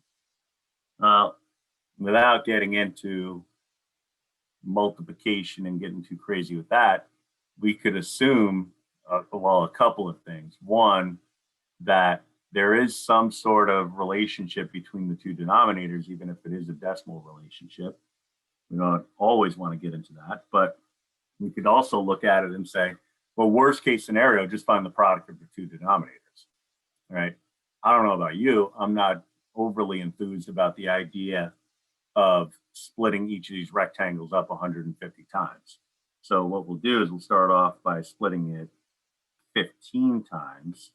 without getting into multiplication and getting too crazy with that, we could assume, well, a couple of things. One, that there is some sort of relationship between the two denominators, even if it is a decimal relationship. We don't always want to get into that, but we could also look at it and say, well, worst case scenario, just find the product of the two denominators, right? I don't know about you. I'm not overly enthused about the idea of splitting each of these rectangles up 150 times. So what we'll do is we'll start off by splitting it 15 times.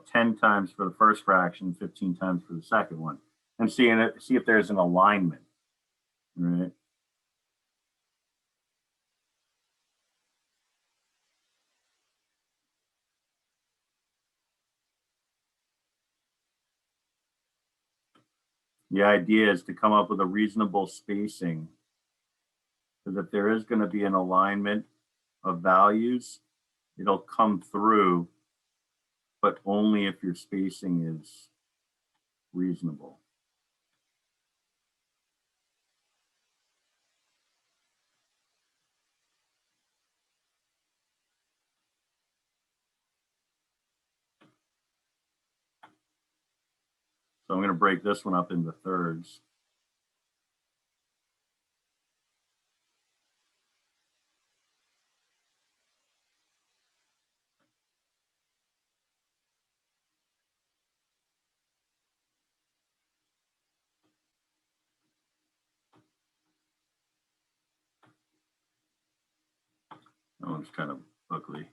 10 times for the first fraction, 15 times for the second one, and see if there's an alignment, right? The idea is to come up with a reasonable spacing so that there is going to be an alignment of values. It'll come through, but only if your spacing is reasonable. So I'm going to break this one up into thirds. That one's kind of ugly.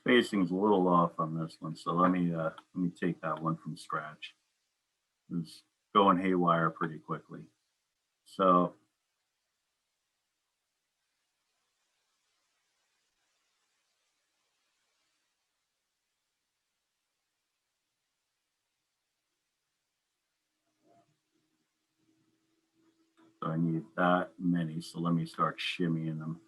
Spacing's a little off on this one, so let me take that one from scratch. It's going haywire pretty quickly. So I need that many, so let me start shimmying them.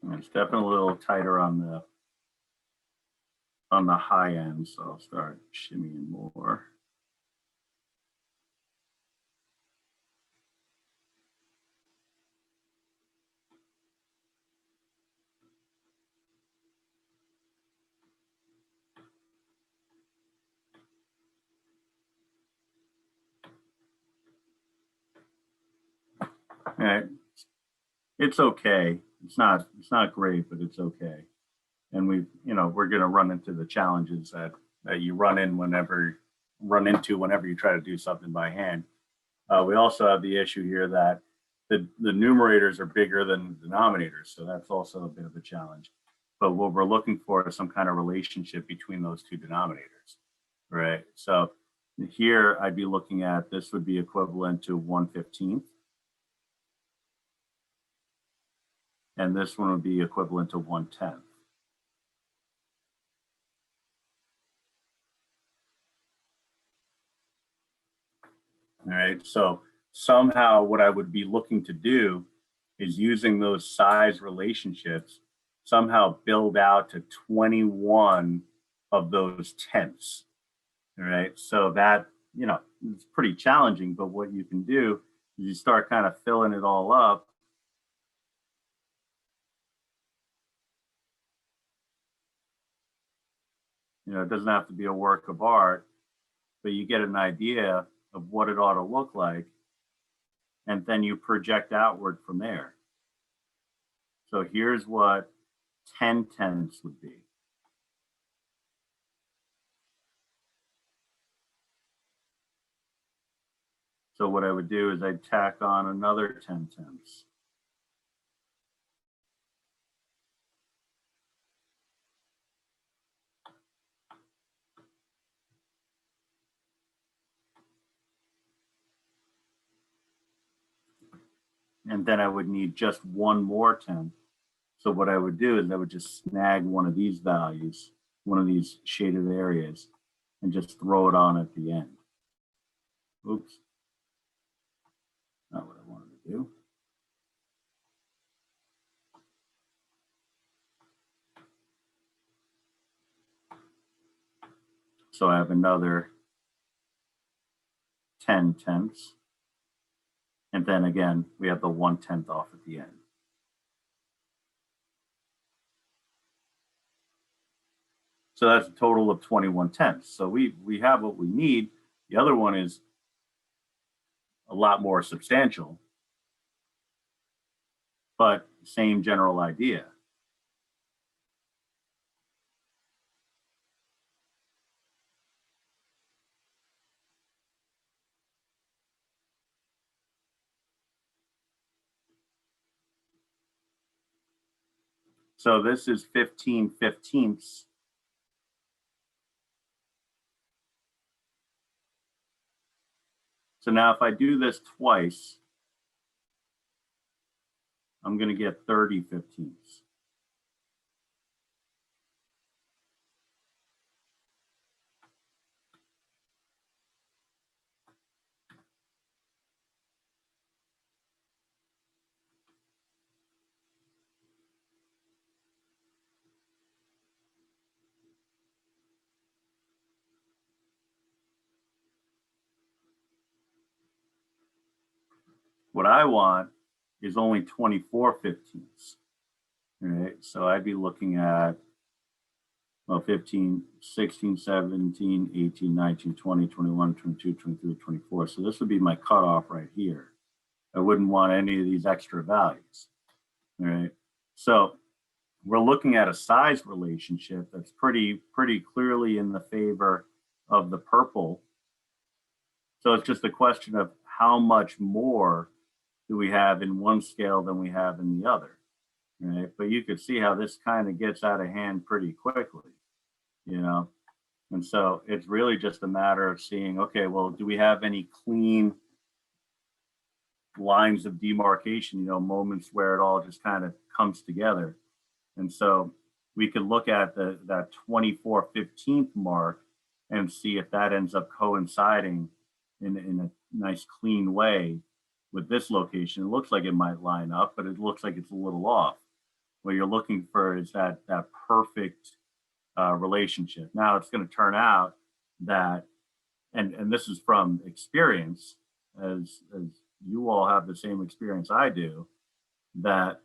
And it's definitely a little tighter on the high end, so I'll start shimmying more. All right. It's okay. It's not great, but it's okay. And we're going to run into the challenges that you run into whenever you try to do something by hand. We also have the issue here that the numerators are bigger than the denominators, so that's also a bit of a challenge. But what we're looking for is some kind of relationship between those two denominators, right? So here I'd be looking at, this would be equivalent to 1/15th. And this one would be equivalent to 1/10. All right, so somehow what I would be looking to do is, using those size relationships, somehow build out to 21 of those tenths. All right, so that, it's pretty challenging, but what you can do is you start kind of filling it all up. It doesn't have to be a work of art, but you get an idea of what it ought to look like, and then you project outward from there. So here's what 10/10ths would be. So what I would do is I'd tack on another 10/10ths. And then I would need just one more 10th. So what I would do is I would just snag one of these values, one of these shaded areas, and just throw it on at the end. Oops. Not what I wanted to do. So I have another 10/10ths. And then again, we have the 1/10th off at the end. So that's a total of 21/10ths. So we have what we need. The other one is a lot more substantial, but same general idea. So this is 15/15. So now if I do this twice, I'm going to get 30/15. What I want is only 24/15. Right? So I'd be looking at, well, 15, 16, 17, 18, 19, 20, 21, 22, 23, 24. So this would be my cutoff right here. I wouldn't want any of these extra values. All right. So we're looking at a size relationship that's pretty clearly in the favor of the purple. So it's just a question of how much more do we have in one scale than we have in the other, right? But you could see how this kind of gets out of hand pretty quickly, you know? And so it's really just a matter of seeing, okay, well, do we have any clean lines of demarcation, moments where it all just kind of comes together? And so we could look at that 24/15 mark and see if that ends up coinciding in a nice clean way with this location. It looks like it might line up, but it looks like it's a little off. What you're looking for is that perfect relationship. Now it's going to turn out that, and this is from experience, as you all have the same experience I do, that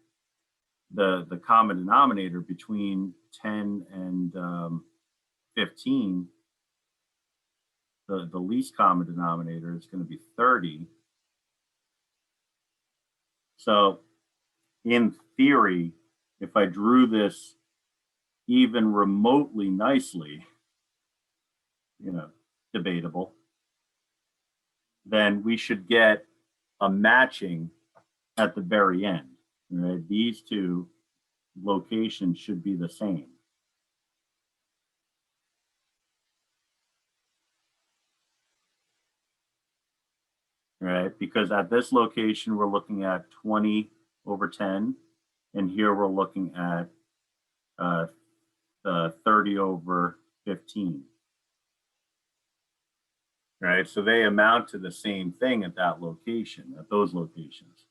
the common denominator between 10 and 15, the least common denominator is going to be 30. So in theory, if I drew this even remotely nicely, debatable, then we should get a matching at the very end. Right? These two locations should be the same. Right? Because at this location, we're looking at 20/10, and here we're looking at 30/15. Right? So they amount to the same thing at that location, at those locations.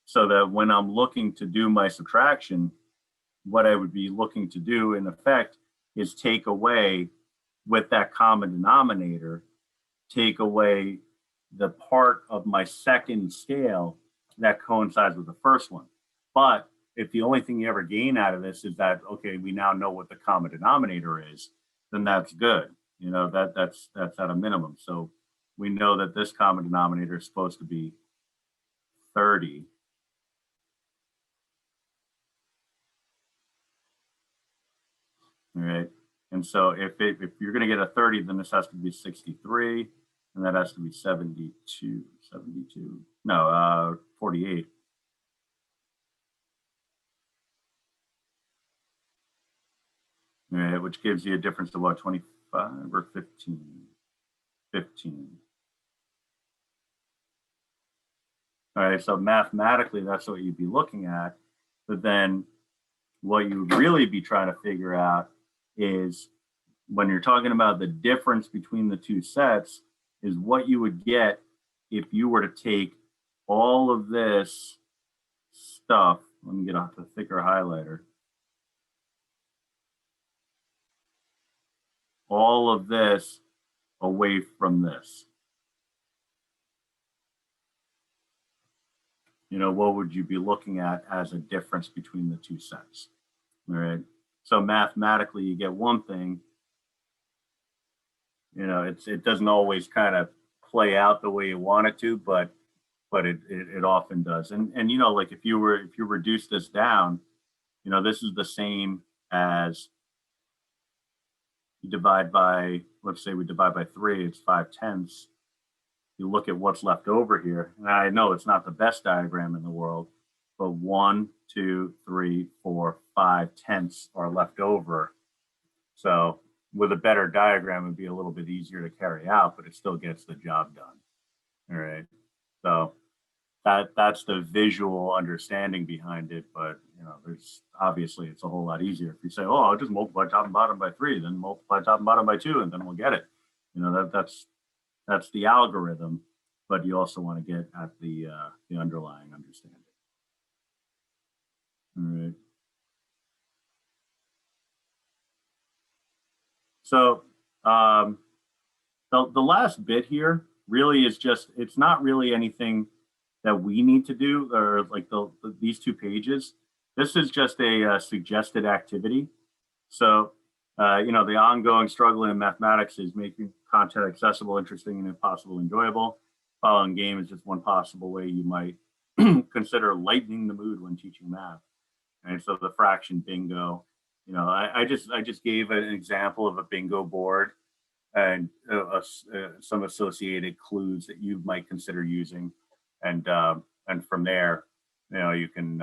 So that when I'm looking to do my subtraction, what I would be looking to do in effect is take away, with that common denominator, take away the part of my second scale that coincides with the first one. But if the only thing you ever gain out of this is that, okay, we now know what the common denominator is, then that's good. That's at a minimum. So we know that this common denominator is supposed to be 30. All right. And so if you're going to get a 30, then this has to be 63, and that has to be 72, no, 48. All right, which gives you a difference of what, 25 or 15? 15. All right, so mathematically, that's what you'd be looking at. But then what you would really be trying to figure out is, when you're talking about the difference between the two sets, is what you would get if you were to take all of this stuff. Let me get off the thicker highlighter. All of this away from this. What would you be looking at as a difference between the two sets? All right. So mathematically, you get one thing. It doesn't always kind of play out the way you want it to, but but it often does. And you know, like if you reduce this down, you know, this is the same as you divide by, let's say we divide by 3, it's 5/10. You look at what's left over here, and I know it's not the best diagram in the world, but 1, 2, 3, 4, 5/10 are left over. So with a better diagram, it'd be a little bit easier to carry out, but it still gets the job done. All right. So that's the visual understanding behind it. But you know, there's obviously it's a whole lot easier if you say, "Oh, I'll just multiply top and bottom by 3, then multiply top and bottom by 2, and then we'll get it." You know, that's the algorithm, but you also want to get at the underlying understanding. All right. So the last bit here really is just, it's not really anything that we need to do, or like these 2 pages. This is just a suggested activity. So, you know, the ongoing struggle in mathematics is making content accessible, interesting, and if possible, enjoyable. Following game is just one possible way you might consider lightening the mood when teaching math. And so the fraction bingo, you know, I just gave an example of a bingo board and some associated clues that you might consider using, and from there, you know, you can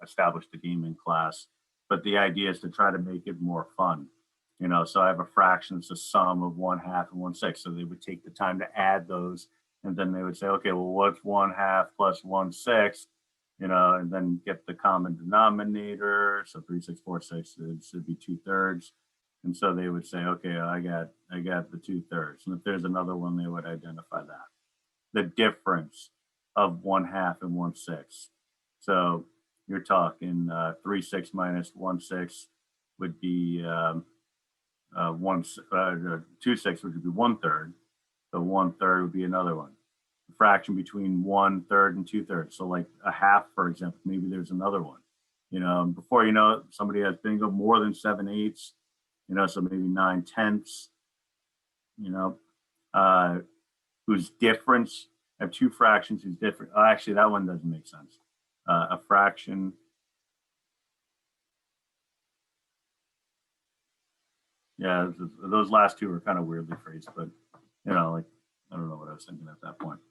establish the game in class. But the idea is to try to make it more fun. You know, so I have a fraction, it's a sum of 1/2 and 1/6. So they would take the time to add those, and then they would say, okay, well, what's 1/2 plus 1/6? You know, and then get the common denominator. So 3, 6, 4, 6, it should be 2/3. And so they would say, okay, I got the 2/3. And if there's another one, they would identify that. The difference of 1/2 and 1/6. So you're talking 3/6 minus 1/6 would be 2/6, which would be 1/3. So 1/3 would be another one. A fraction between 1/3 and 2/3. So like a half, for example, maybe there's another one. You know, before you know it, somebody has bingo more than 7/8. You know, so maybe 9/10. You know, whose difference, I have 2 fractions whose different. Oh, actually, that one doesn't make sense. A fraction. Yeah, those last 2 are kind of weirdly phrased, but you know, like I don't know what I was thinking at that point.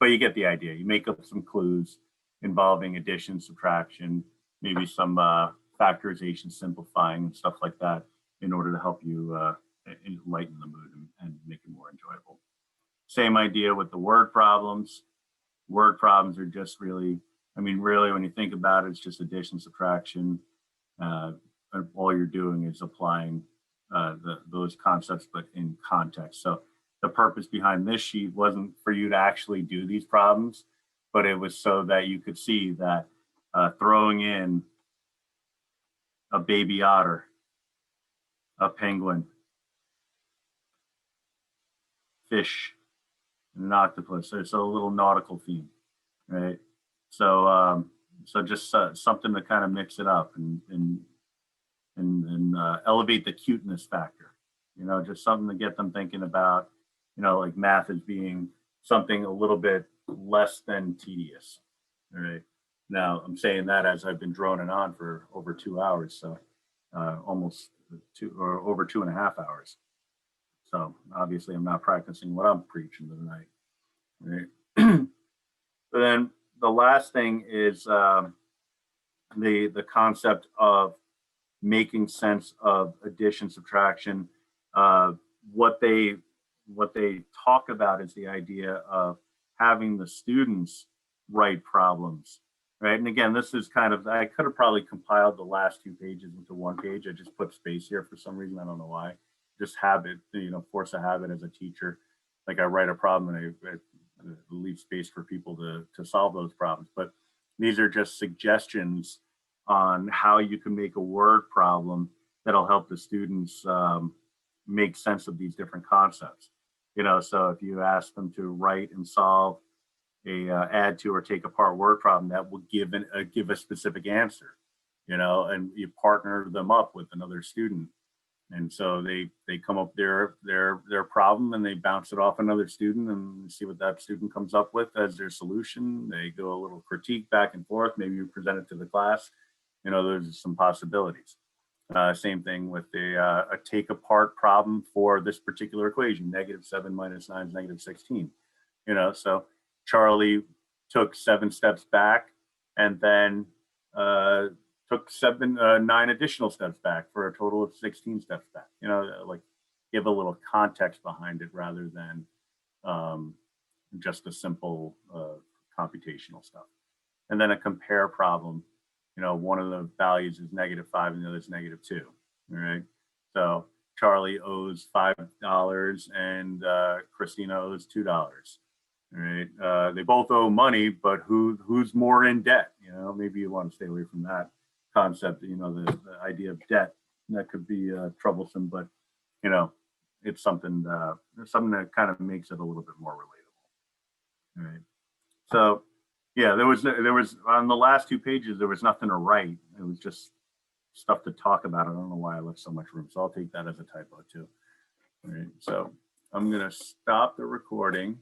But you get the idea. You make up some clues involving addition, subtraction, maybe some factorization, simplifying, and stuff like that, in order to help you lighten the mood and make it more enjoyable. Same idea with the word problems. Word problems are just really, I mean, really, when you think about it, it's just addition, subtraction. All you're doing is applying those concepts, but in context. So the purpose behind this sheet wasn't for you to actually do these problems, but it was so that you could see that throwing in a baby otter, a penguin, fish, and an octopus. It's a little nautical theme, right? So so just something to kind of mix it up and elevate the cuteness factor. You know, just something to get them thinking about, you know, like math as being something a little bit less than tedious. All right. Now I'm saying that as I've been droning on for over 2 hours, so almost 2 or over 2.5 hours. So obviously I'm not practicing what I'm preaching tonight. Right. But then the last thing is the concept of making sense of addition, subtraction. What they talk about is the idea of having the students write problems, right? And again, this is kind of, I could have probably compiled the last 2 pages into 1 page. I just put space here for some reason. I don't know why. Just habit, you know, force a habit as a teacher. Like I write a problem and I leave space for people to solve those problems. But these are just suggestions on how you can make a word problem that'll help the students make sense of these different concepts. You know, so if you ask them to write and solve a add to or take apart word problem, that will give a specific answer. You know, and you partner them up with another student, And so they come up their problem and they bounce it off another student and see what that student comes up with as their solution. They go a little critique back and forth. Maybe you present it to the class. You know, there's some possibilities. Same thing with a take apart problem for this particular equation, -7 minus 9 is -16. You know, so Charlie took 7 steps back and then took 9 additional steps back for a total of 16 steps back. You know, like give a little context behind it rather than just a simple computational stuff. And then a compare problem. You know, one of the values is -5 and the other is -2. All right. So Charlie owes $5 and Christina owes $2. All right. They both owe money, but who's more in debt? You know, maybe you want to stay away from that concept. You know, the idea of debt that could be troublesome, but you know, it's something that kind of makes it a little bit more relatable. All right. So yeah, there was on the last 2 pages there was nothing to write. It was just stuff to talk about. I don't know why I left so much room, so I'll take that as a typo too. All right. So I'm gonna stop the recording.